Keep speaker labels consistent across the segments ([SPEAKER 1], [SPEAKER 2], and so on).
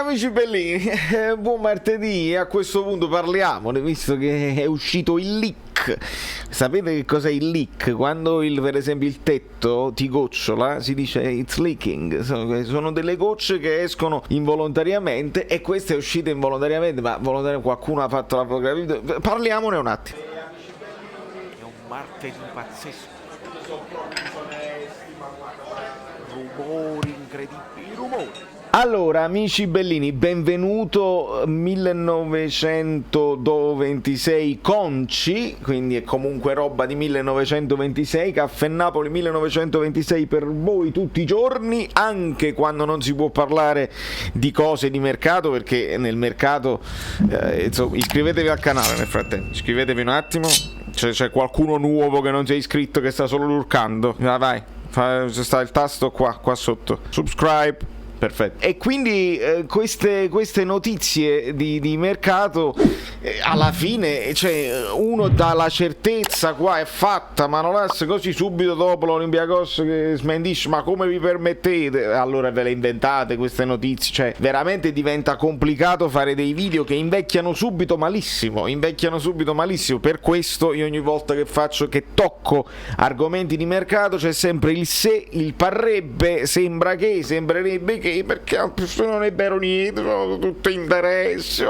[SPEAKER 1] amici bellini, buon martedì. A questo punto parliamone, visto che è uscito il leak. Sapete che cos'è il leak? Quando per esempio il tetto ti gocciola, si dice it's leaking. Sono delle gocce che escono involontariamente, e questa è uscita involontariamente, ma qualcuno ha fatto la fotografia. Parliamone un attimo.
[SPEAKER 2] È un martedì pazzesco. Rumori incredibili, rumori.
[SPEAKER 1] Allora, amici bellini, benvenuto 1926 Conci, quindi è comunque roba di 1926, Caffè Napoli 1926 per voi tutti i giorni, anche quando non si può parlare di cose di mercato, perché nel mercato, insomma, iscrivetevi al canale nel frattempo, iscrivetevi un attimo, c'è qualcuno nuovo che non si è iscritto, che sta solo lurcando, vai, sta il tasto qua sotto, subscribe. Perfetto. E quindi queste notizie di mercato, alla fine, cioè, uno dà la certezza, qua è fatta, Manolas, così subito dopo l'Olympiacos che smentisce, ma come vi permettete? Allora ve le inventate queste notizie, cioè veramente diventa complicato fare dei video che invecchiano subito malissimo. Per questo io ogni volta che tocco argomenti di mercato c'è sempre il se, il parrebbe, sembrerebbe che, perché non è vero niente, sono tutto interessi,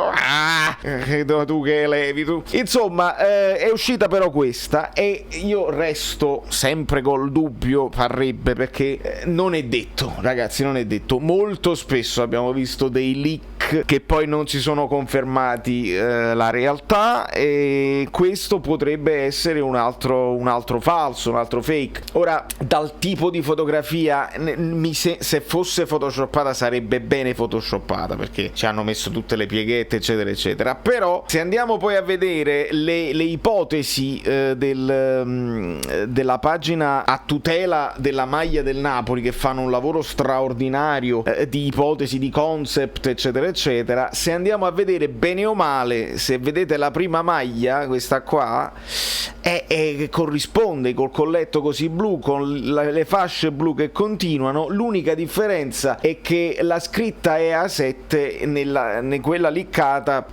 [SPEAKER 1] tu che levi tu. Insomma, è uscita però questa, e io resto sempre col dubbio, parrebbe, perché non è detto, ragazzi, non è detto. Molto spesso abbiamo visto dei leak che poi non si sono confermati la realtà, e questo potrebbe essere un altro falso, un altro fake. Ora, dal tipo di fotografia, se fosse photoshoppata sarebbe bene photoshoppata, perché ci hanno messo tutte le pieghette eccetera eccetera. Però se andiamo poi a vedere le ipotesi della pagina a tutela della maglia del Napoli, che fanno un lavoro straordinario di ipotesi, di concept eccetera eccetera, se andiamo a vedere bene o male, se vedete la prima maglia, questa qua, corrisponde col colletto così blu, con le fasce blu che continuano. L'unica differenza è che la scritta è A7 quella liccata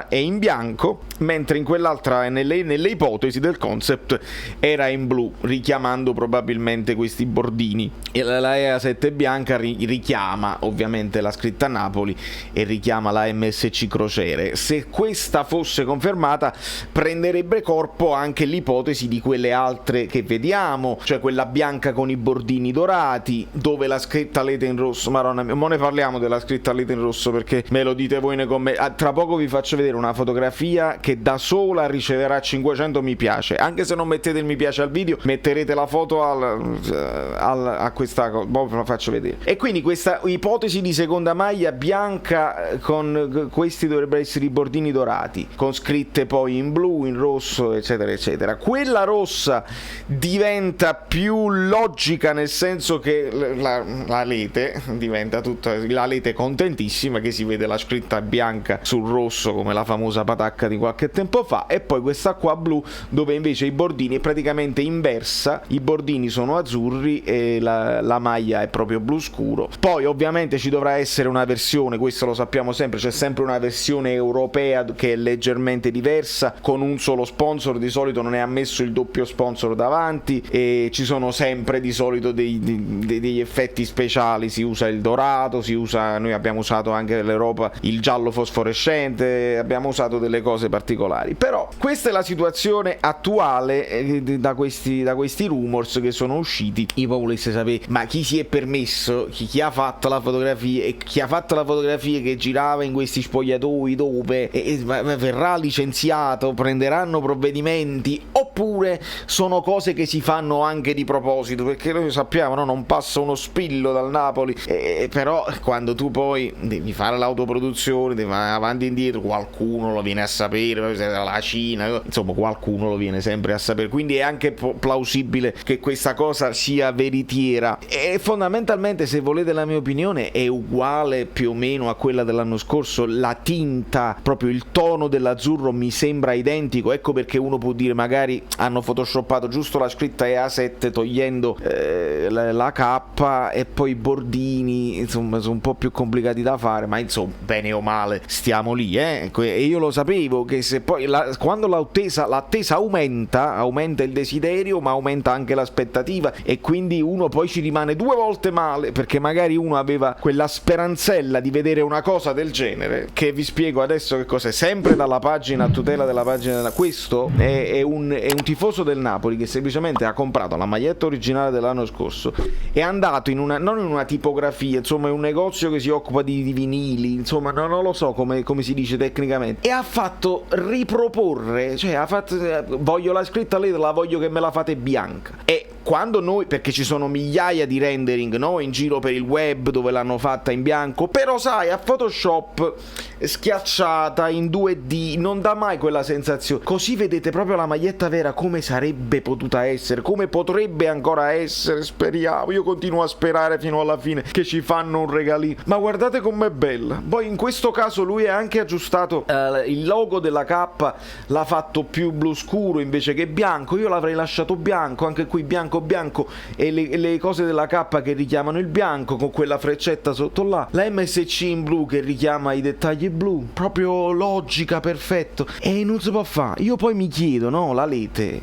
[SPEAKER 1] è in bianco, mentre in quell'altra, nelle ipotesi del concept, era in blu, richiamando probabilmente questi bordini. E la A7 bianca richiama ovviamente la scritta Napoli e richiama la MSC Crociere. Se questa fosse confermata, prenderebbe corpo anche l'ipotesi di quelle altre che vediamo, cioè quella bianca con i bordini dorati, dove la scritta Lete in rosso, maronna mia, mo ne parliamo della scritta Lete in rosso, perché me lo dite voi nei commenti. Tra poco vi faccio vedere una fotografia che da sola riceverà 500 mi piace, anche se non mettete il mi piace al video, metterete la foto a questa cosa, ve la faccio vedere. E quindi questa ipotesi di seconda maglia bianca, con questi dovrebbero essere i bordini dorati, con scritte poi in blu, in rosso eccetera eccetera. Quella rossa diventa più logica, nel senso che la Lete diventa tutta la Lete contentissima che si vede la scritta bianca sul rosso, come la famosa patacca di qualche tempo fa, e poi questa qua blu, dove invece i bordini è praticamente inversa, i bordini sono azzurri e la maglia è proprio blu scuro. Poi ovviamente ci dovrà essere una versione, questo lo sappiamo sempre, c'è sempre una versione europea che è leggermente diversa, con un solo sponsor, di solito non è ammesso il doppio sponsor davanti, e ci sono sempre di solito degli effetti speciali, si usa il dorato, noi abbiamo usato anche nell'Europa il giallo fosforescente, abbiamo usato delle cose particolari. Però questa è la situazione attuale da questi rumors che sono usciti. Io volesse sapere, ma chi si è permesso, chi ha fatto la fotografia, e chi ha fatto la fotografia che girava in questi spogliatoi, dove verrà licenziato, prenderanno provvedimenti, oppure sono cose che si fanno anche di proposito, perché noi sappiamo, no? Non passa uno spillo dal Napoli, però quando tu poi devi fare l'autoproduzione, devi fare avanti e indietro, qualcuno lo viene a sapere, la Cina, insomma qualcuno lo viene sempre a sapere, quindi è anche plausibile che questa cosa sia veritiera. E fondamentalmente, se volete la mia opinione, è uguale più o meno a quella dell'anno scorso. La tinta, proprio il tono dell'azzurro mi sembra identico, ecco perché uno può dire magari magari hanno photoshoppato giusto la scritta EA7 togliendo la K, e poi i bordini insomma sono un po' più complicati da fare, ma insomma bene o male stiamo lì, e io lo sapevo che se poi quando l'attesa aumenta il desiderio, ma aumenta anche l'aspettativa, e quindi uno poi ci rimane due volte male, perché magari uno aveva quella speranzella di vedere una cosa del genere, che vi spiego adesso che cos'è, sempre dalla pagina, a tutela della pagina. Questo è un tifoso del Napoli che semplicemente ha comprato la maglietta originale dell'anno scorso, è andato non in una tipografia, insomma è un negozio che si occupa di vinili, insomma non lo so come si dice tecnicamente, e ha fatto riproporre, cioè ha fatto voglio la scritta lei, la voglio che me la fate bianca. E quando noi, perché ci sono migliaia di rendering, no, in giro per il web dove l'hanno fatta in bianco, però sai, a Photoshop schiacciata in 2D non dà mai quella sensazione. Così vedete proprio la maglietta vera come sarebbe potuta essere, come potrebbe ancora essere, speriamo, io continuo a sperare fino alla fine che ci fanno un regalino, ma guardate com'è bella. Poi in questo caso lui ha anche aggiustato il logo della K, l'ha fatto più blu scuro invece che bianco, io l'avrei lasciato bianco, anche qui bianco, e le cose della K che richiamano il bianco con quella freccetta sotto là, la MSC in blu che richiama i dettagli blu, proprio logica, perfetto, e non si può fare. Io poi mi chiedo, no, la Lete,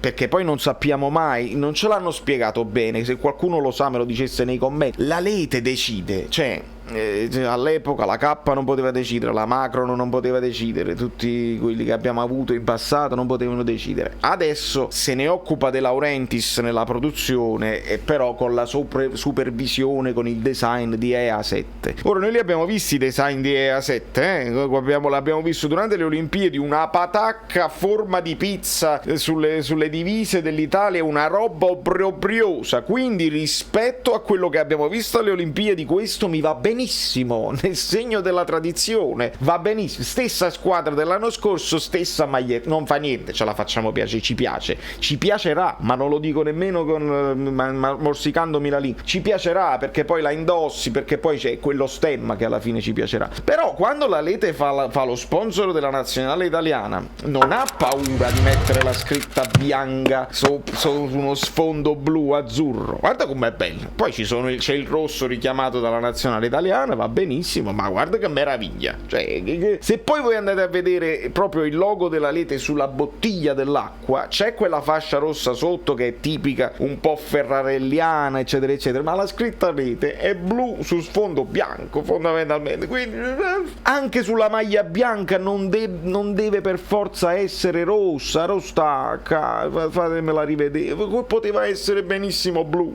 [SPEAKER 1] perché poi non sappiamo mai, non ce l'hanno spiegato bene, se qualcuno lo sa me lo dicesse nei commenti. La Lete decide, cioè all'epoca la K non poteva decidere, la Macron non poteva decidere, tutti quelli che abbiamo avuto in passato non potevano decidere. Adesso se ne occupa De Laurentiis nella produzione, e però con la supervisione, con il design di EA7. Ora noi li abbiamo visti i design di EA7, l'abbiamo visto durante le Olimpiadi, una patacca a forma di pizza sulle divise dell'Italia, una roba obbrobriosa, quindi rispetto a quello che abbiamo visto alle Olimpiadi questo mi va benissimo, nel segno della tradizione, va benissimo. Stessa squadra dell'anno scorso, stessa maglietta, non fa niente, ce la facciamo piacere, ci piacerà, ma non lo dico nemmeno morsicandomi la lingua, ci piacerà perché poi la indossi, perché poi c'è quello stemma che alla fine ci piacerà. Però quando la Lete fa lo sponsor della nazionale italiana non ha paura di mettere la scritta bianca su uno sfondo blu azzurro, guarda com'è bello. Poi c'è il rosso richiamato dalla nazionale italiana, va benissimo, ma guarda che meraviglia, cioè se poi voi andate a vedere proprio il logo della Lete sulla bottiglia dell'acqua, c'è quella fascia rossa sotto che è tipica un po' ferrarelliana eccetera eccetera, ma la scritta Lete è blu su sfondo bianco fondamentalmente, quindi anche sulla maglia bianca non deve per forza essere rossa, fatemela rivedere, poteva essere benissimo blu.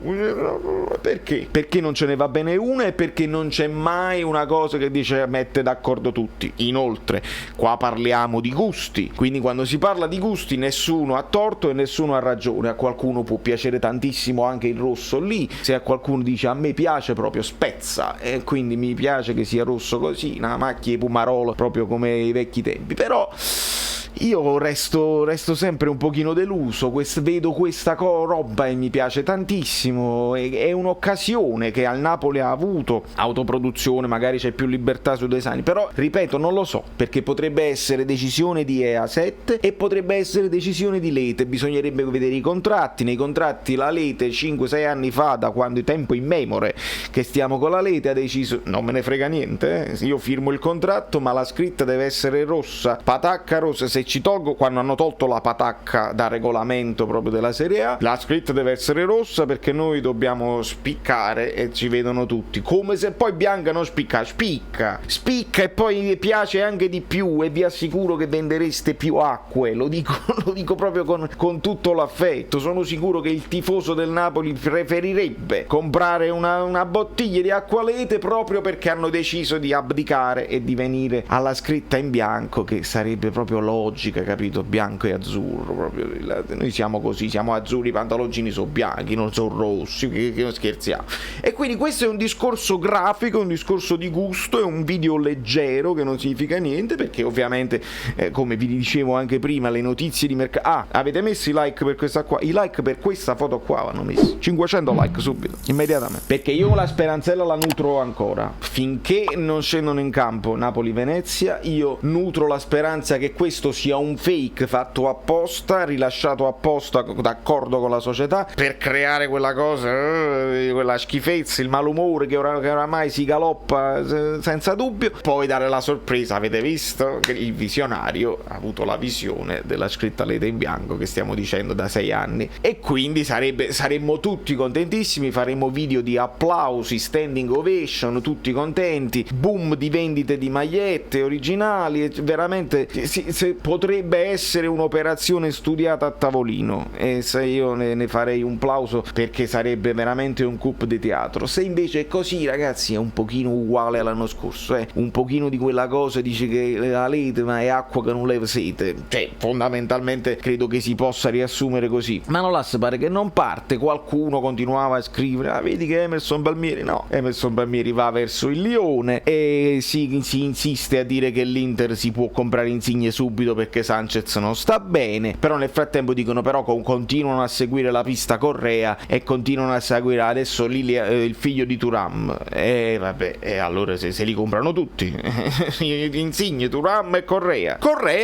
[SPEAKER 1] Perché non ce ne va bene una, e perché non c'è mai una cosa che dice mette d'accordo tutti. Inoltre qua parliamo di gusti, quindi quando si parla di gusti nessuno ha torto e nessuno ha ragione. A qualcuno può piacere tantissimo anche il rosso lì, se a qualcuno dice a me piace proprio spezza, e quindi mi piace che sia rosso così, una macchia di Pumarola proprio come i vecchi tempi. Però io resto sempre un pochino deluso, vedo questa roba e mi piace tantissimo, è un'occasione che al Napoli ha avuto, autoproduzione, magari c'è più libertà sui design, però ripeto non lo so, perché potrebbe essere decisione di EA7 e potrebbe essere decisione di Lete, bisognerebbe vedere i contratti. Nei contratti la Lete 5-6 anni fa, da quando tempo immemore che stiamo con la Lete, ha deciso non me ne frega niente, io firmo il contratto ma la scritta deve essere rossa, patacca rossa. Se ci tolgo, quando hanno tolto la patacca da regolamento proprio della Serie A, la scritta deve essere rossa perché noi dobbiamo spiccare e ci vedono tutti, come se poi bianca non spicca e poi piace anche di più, e vi assicuro che vendereste più acque, lo dico proprio con tutto l'affetto. Sono sicuro che il tifoso del Napoli preferirebbe comprare una bottiglia di acqua Lete proprio perché hanno deciso di abdicare e di venire alla scritta in bianco, che sarebbe proprio logica, capito? Bianco e azzurro, proprio noi siamo così, siamo azzurri, i pantaloncini sono bianchi, non sono rossi, che non scherziamo. E quindi questo è un discorso grafico, un discorso di gusto, è un video leggero che non significa niente, perché ovviamente come vi dicevo anche prima, le notizie di mercato. Avete messo i like per questa qua? I like per questa foto qua vanno messi 500 like subito, immediatamente, perché io la speranzella la nutro ancora finché non scendono in campo Napoli-Venezia. Io nutro la speranza che questo sia sia un fake fatto apposta, rilasciato apposta d'accordo con la società per creare quella cosa, quella schifezza, il malumore che oramai si galoppa senza dubbio, poi dare la sorpresa. Avete visto che il visionario ha avuto la visione della scritta Leda in bianco che stiamo dicendo da 6 anni, e quindi saremmo tutti contentissimi, faremo video di applausi, standing ovation, tutti contenti, boom di vendite di magliette originali, veramente potrebbe essere un'operazione studiata a tavolino, e se io ne farei un plauso, perché sarebbe veramente un coup di teatro. Se invece è così, ragazzi, è un pochino uguale all'anno scorso, un pochino di quella cosa, dice che la Leda ma è acqua che non leva sete, cioè fondamentalmente credo che si possa riassumere così. Manolas pare che non parte, qualcuno continuava a scrivere vedi che Emerson Palmieri, no, Emerson Palmieri va verso il Lione, e si insiste a dire che l'Inter si può comprare Insigne subito perché Sanchez non sta bene, però nel frattempo dicono però continuano a seguire la pista Correa e continuano a seguire adesso il figlio di Thuram, e vabbè, e allora se li comprano tutti Insigne, Thuram e Correa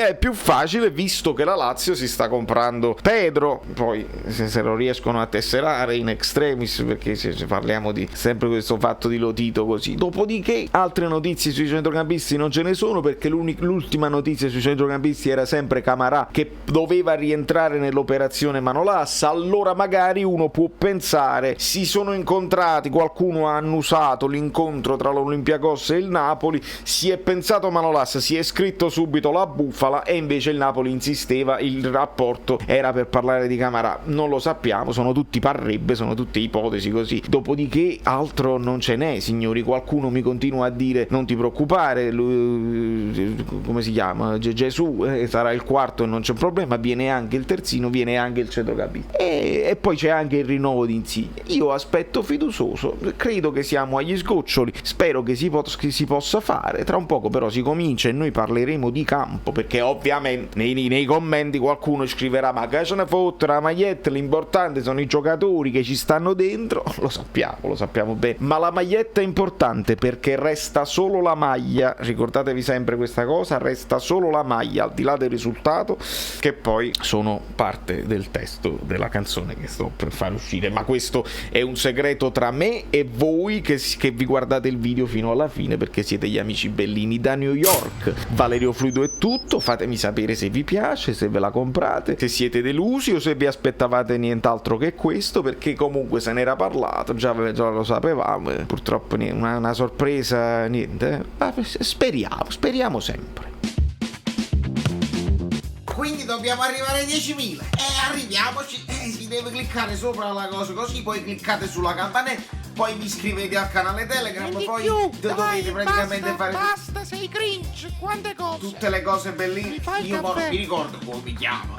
[SPEAKER 1] è più facile, visto che la Lazio si sta comprando Pedro, poi se lo riescono a tesserare in extremis, perché se parliamo di sempre questo fatto di Lotito così. Dopodiché altre notizie sui centrocampisti non ce ne sono, perché l'ultima notizia sui centrocampisti era sempre Camarà che doveva rientrare nell'operazione Manolas. Allora magari uno può pensare, si sono incontrati, qualcuno ha annusato l'incontro tra l'Olympiacos e il Napoli, si è pensato Manolas, si è scritto subito la bufala, e invece il Napoli insisteva, il rapporto era per parlare di Camarà. Non lo sappiamo, sono tutti parrebbe, sono tutte ipotesi così. Dopodiché altro non ce n'è, signori. Qualcuno mi continua a dire non ti preoccupare, come si chiama, Gesù sarà il quarto e non c'è problema, viene anche il terzino, viene anche il centrocampista, e poi c'è anche il rinnovo di Insigne. Io aspetto fiducioso, credo che siamo agli sgoccioli, spero che si possa fare. Tra un poco però si comincia e noi parleremo di campo, perché ovviamente nei commenti qualcuno scriverà ma che ce ne fotte la maglietta, l'importante sono i giocatori che ci stanno dentro. Lo sappiamo bene, ma la maglietta è importante perché resta solo la maglia, ricordatevi sempre questa cosa, resta solo la maglia, al di là del risultato, che poi sono parte del testo della canzone che sto per far uscire, ma questo è un segreto tra me e voi che vi guardate il video fino alla fine, perché siete gli amici bellini. Da New York, Valerio Fluido è tutto, fatemi sapere se vi piace, se ve la comprate, se siete delusi o se vi aspettavate nient'altro che questo, perché comunque se n'era parlato, già lo sapevamo, purtroppo una sorpresa, niente, ma speriamo sempre.
[SPEAKER 3] Quindi dobbiamo arrivare ai 10.000 e arriviamoci, si deve cliccare sopra la cosa così, poi cliccate sulla campanella, poi vi iscrivete al canale Telegram, poi dovete praticamente fare
[SPEAKER 2] basta, sei cringe, quante cose,
[SPEAKER 3] tutte le cose bellissime. Io mi ricordo come mi chiamo,